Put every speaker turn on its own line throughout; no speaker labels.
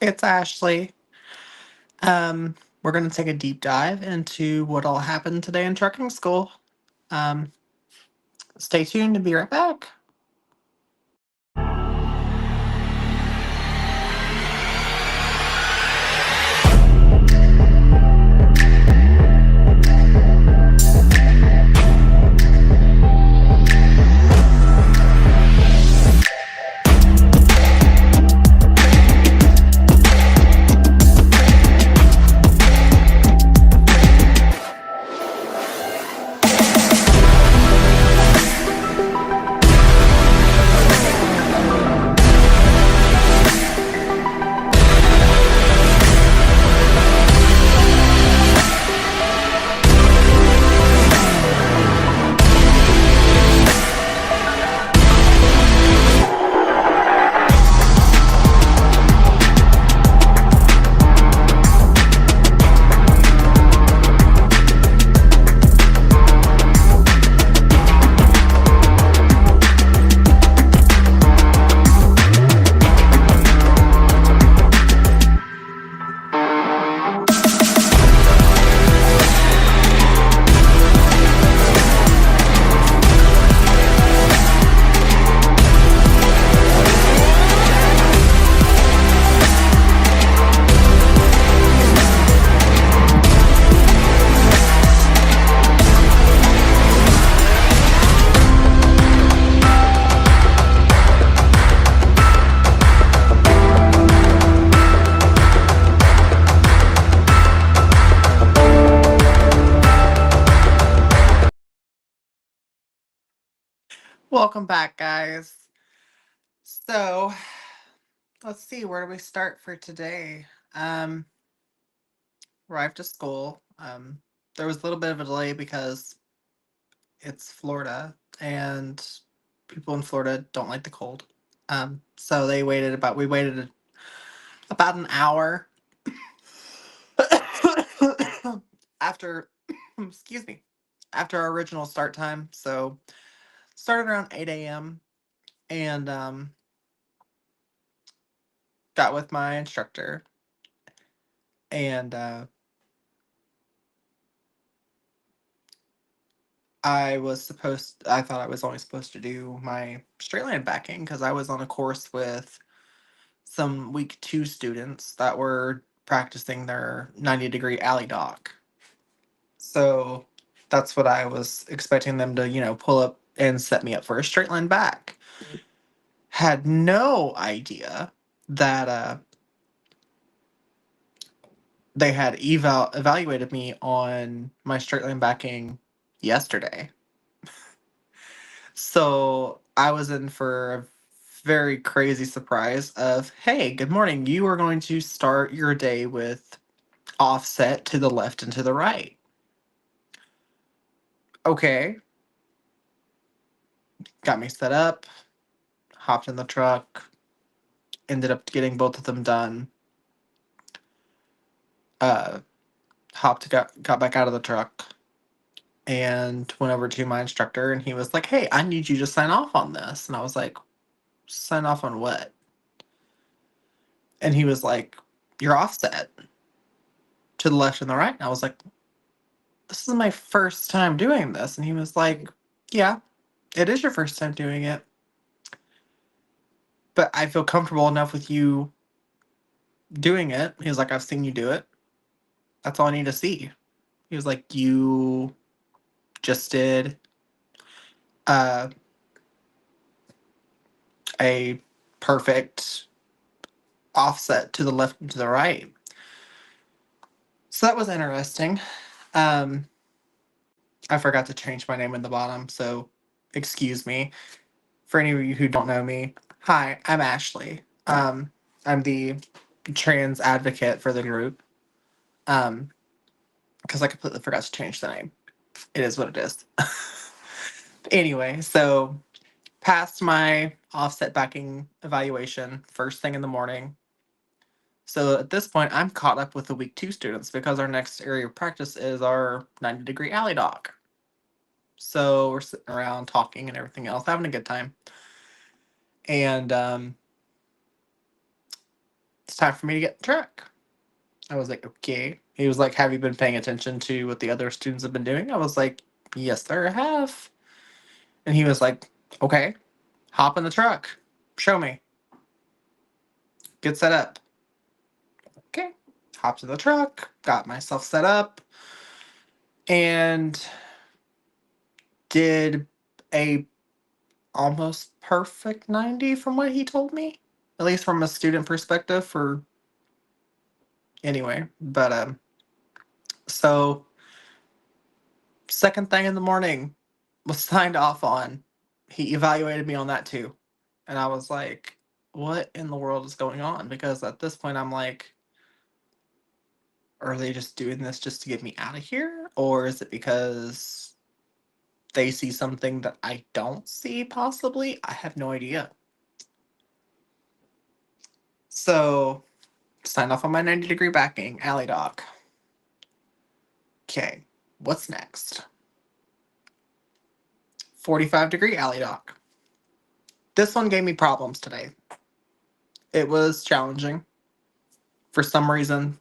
It's Ashley. We're going to take a deep dive into what all happened today in trucking school. Um, Stay tuned and be right back. Welcome back, guys. So, let's see, where do we start for today? Um, Arrived to school. There was a little bit of a delay because it's Florida and people in Florida don't like the cold. So we waited about an hour after excuse me, after our original start time. So started around 8 a.m. and got with my instructor, and I thought I was only supposed to do my straight line backing because I was on a course with some week 2 students that were practicing their 90-degree alley dock. So that's what I was expecting them to, pull up and set me up for a straight line back. Had no idea that they had evaluated me on my straight line backing yesterday. So I was in for a very crazy surprise of, hey, good morning. You are going to start your day with offset to the left and to the right. Okay. Got me set up, hopped in the truck, ended up getting both of them done. Uh, got back out of the truck and went over to my instructor, and he was like, hey, I need you to sign off on this. And I was like, sign off on what? And he was like, you're offset to the left and the right. And I was like, this is my first time doing this. And he was like, yeah, it is your first time doing it. But I feel comfortable enough with you doing it. He was like, I've seen you do it. That's all I need to see. He was like, you just did uh, a perfect offset to the left and to the right. So that was interesting. Um, I forgot to change my name in the bottom, so excuse me. For any of you who don't know me, hi, I'm Ashley. I'm the trans advocate for the group. Because I completely forgot to change the name. It is what it is. Anyway, so passed my offset backing evaluation first thing in the morning. So at this point, I'm caught up with the week 2 students because our next area of practice is our 90-degree alley dock. So we're sitting around talking and everything else, having a good time. And it's time for me to get in the truck. I was like, okay. He was like, have you been paying attention to what the other students have been doing? I was like, yes, sir, I have. And he was like, okay, hop in the truck. Show me. Get set up. Okay. Hopped in the truck, got myself set up, and did a almost perfect 90 from what he told me. At least from a student perspective for anyway. But so second thing in the morning was signed off on. He evaluated me on that too. And I was like, what in the world is going on? Because at this point I'm like, are they just doing this just to get me out of here? Or is it because they see something that I don't see possibly? I have no idea. So signed off on my 90-degree backing, alley dock. Okay, what's next? 45-degree alley dock. This one gave me problems today. It was challenging. For some reason,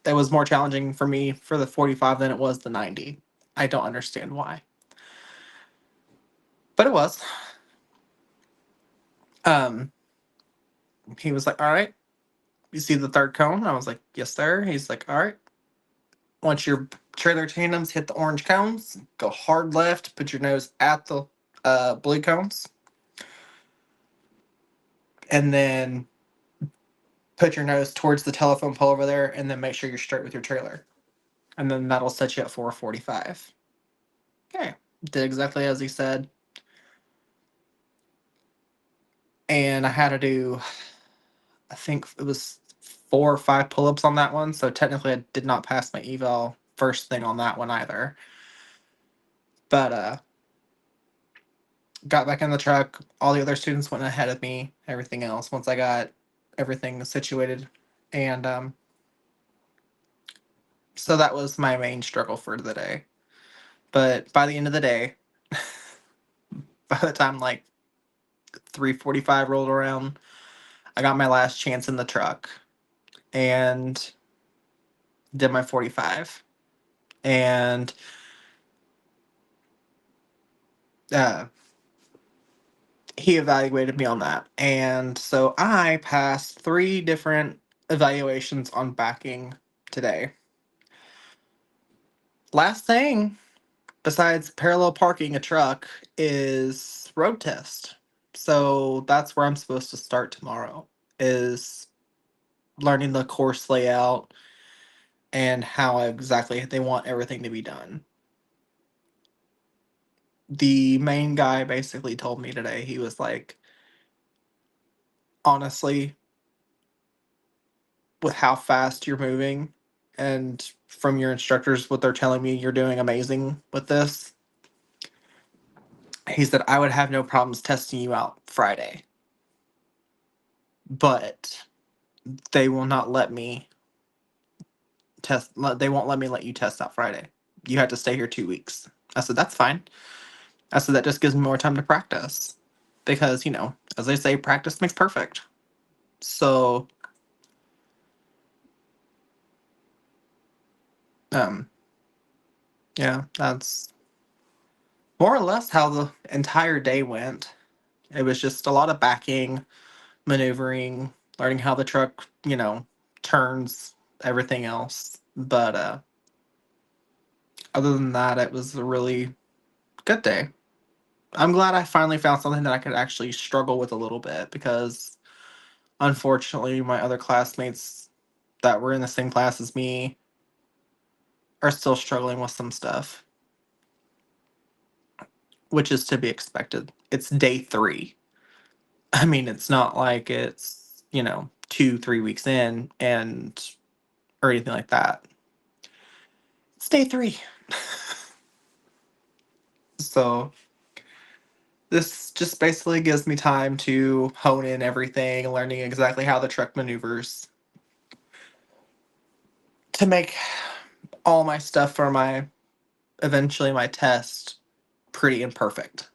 it was more challenging for me for the 45 than it was the 90. I don't understand why. But it was. Um, he was like, all right, you see the third cone? I was like, yes, sir. He's like, all right. Once your trailer tandems hit the orange cones, go hard left, put your nose at the blue cones, and then put your nose towards the telephone pole over there, and then make sure you're straight with your trailer. And then that'll set you up for a 45. Okay. Did exactly as he said. And I had to do, I think it was 4 or 5 pull-ups on that one. So technically I did not pass my eval first thing on that one either. But got back in the truck. All the other students went ahead of me, everything else, once I got everything situated. And so that was my main struggle for the day. But by the end of the day, by the time like 3:45 rolled around, I got my last chance in the truck and did my 45. And uh, he evaluated me on that. And so I passed 3 different evaluations on backing today. Last thing, besides parallel parking a truck, is road test. So that's where I'm supposed to start tomorrow, is learning the course layout and how exactly they want everything to be done. The main guy basically told me today, he was like, honestly, with how fast you're moving and from your instructors, what they're telling me, you're doing amazing with this. He said, I would have no problems testing you out Friday, but they will not let me test. They won't let me let you test out Friday. You have to stay here 2 weeks. I said, that's fine. I said, that just gives me more time to practice because, as they say, practice makes perfect. So, um, yeah, that's more or less how the entire day went. It was just a lot of backing, maneuvering, learning how the truck, turns, everything else. But other than that, it was a really good day. I'm glad I finally found something that I could actually struggle with a little bit because unfortunately, my other classmates that were in the same class as me are still struggling with some stuff, which is to be expected. It's day 3. I mean, it's not like it's, 2, 3 weeks in and or anything like that. It's day 3. So this just basically gives me time to hone in everything, learning exactly how the truck maneuvers to make all my stuff for my eventually my test pretty and perfect.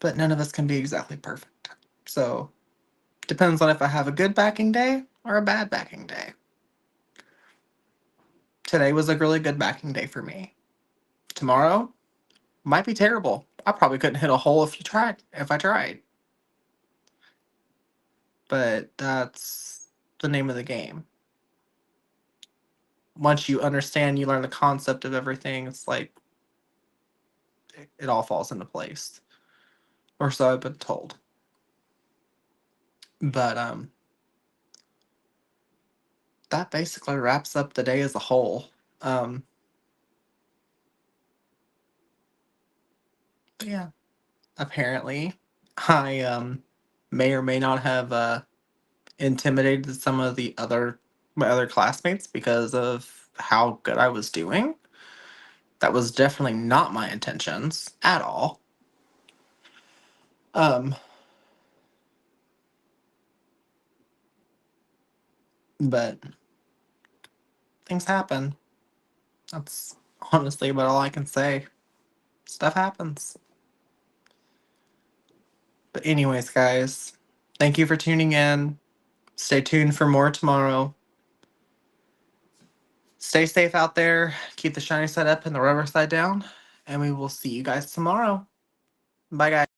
But none of us can be exactly perfect. So Depends on if I have a good backing day or a bad backing day. Today was a really good backing day for me. Tomorrow might be terrible. I probably couldn't hit a hole if I tried. But that's the name of the game. Once you understand, you learn the concept of everything, it's like it all falls into place. Or so I've been told. But that basically wraps up the day as a whole. Um yeah. Apparently I may or may not have intimidated some of the other my other classmates because of how good I was doing. That was definitely not my intentions at all. Um, but things happen. That's honestly about all I can say. Stuff happens. But anyways, guys, thank you for tuning in. Stay tuned for more tomorrow. Stay safe out there. Keep the shiny side up and the rubber side down. And we will see you guys tomorrow. Bye, guys.